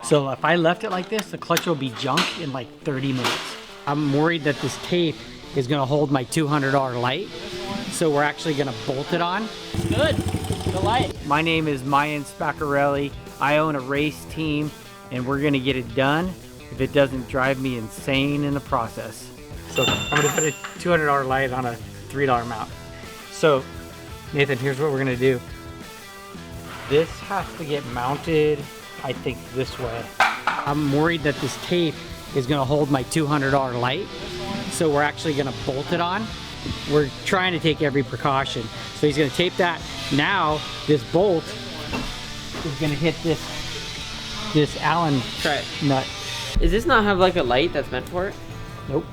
So if I left it like this, the clutch will be junk in like 30 minutes. I'm worried that this tape is gonna hold my $200 light. So we're actually gonna bolt it on. Good, the light. My name is Mayan Spaccarelli. I own a race team and we're gonna get it done if it doesn't drive me insane in the process. So I'm gonna put a $200 light on a $3 mount. So Nathan, here's what we're gonna do. This has to get mounted, I think, this way. I'm worried that this tape is gonna hold my $200 light. So we're actually gonna bolt it on. We're trying to take every precaution. So he's gonna tape that. Now, this bolt is gonna hit this Allen nut. Does this not have like a light that's meant for it? Nope.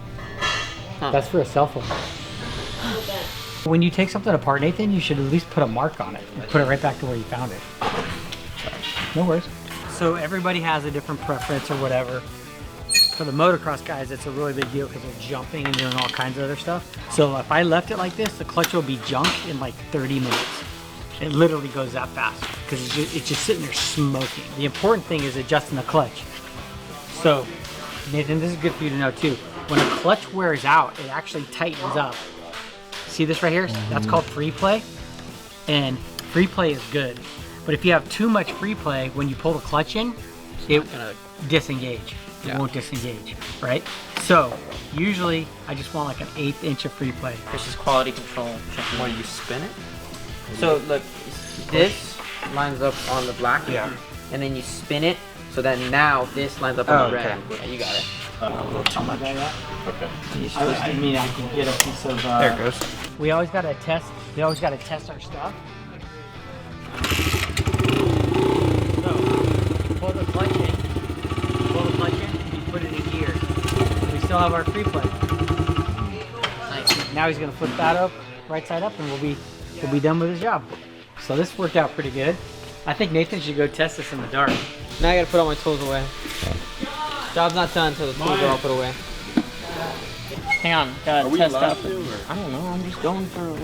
Huh. That's for a cell phone. When you take something apart, Nathan, you should at least put a mark on it and put it right back to where you found it. No worries. So everybody has a different preference or whatever. For the motocross guys, it's a really big deal because they're jumping and doing all kinds of other stuff. So if I left it like this, the clutch will be junk in like 30 minutes. It literally goes that fast because it's just sitting there smoking. The important thing is adjusting the clutch. So Nathan, this is good for you to know too. When a clutch wears out, it actually tightens up. See this right here? That's called free play. And free play is good. But if you have too much free play, when you pull the clutch in, it disengage. It won't disengage, right? So usually I just want like an 1/8 inch of free play. This is quality control. Why you spin it? So look, this lines up on the black. Yeah. And then you spin it, so that now this lines up on the red. Yeah, you got it. A little too much. Okay. I mean, I can get a piece of. There it goes. We always gotta test. We always gotta test our stuff. So pull the clutch in. Pull the clutch in. And you put it in gear. We still have our free play. Nice. Now he's gonna flip that up, right side up, and we'll be done with his job. So this worked out pretty good. I think Nathan should go test this in the dark. Now I gotta put all my tools away. Job's not done until the tools are all put away. Hang on, gotta test out. I don't know. I'm just going for it.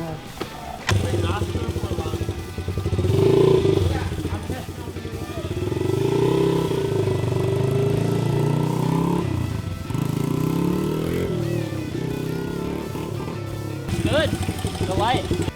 Good. The light.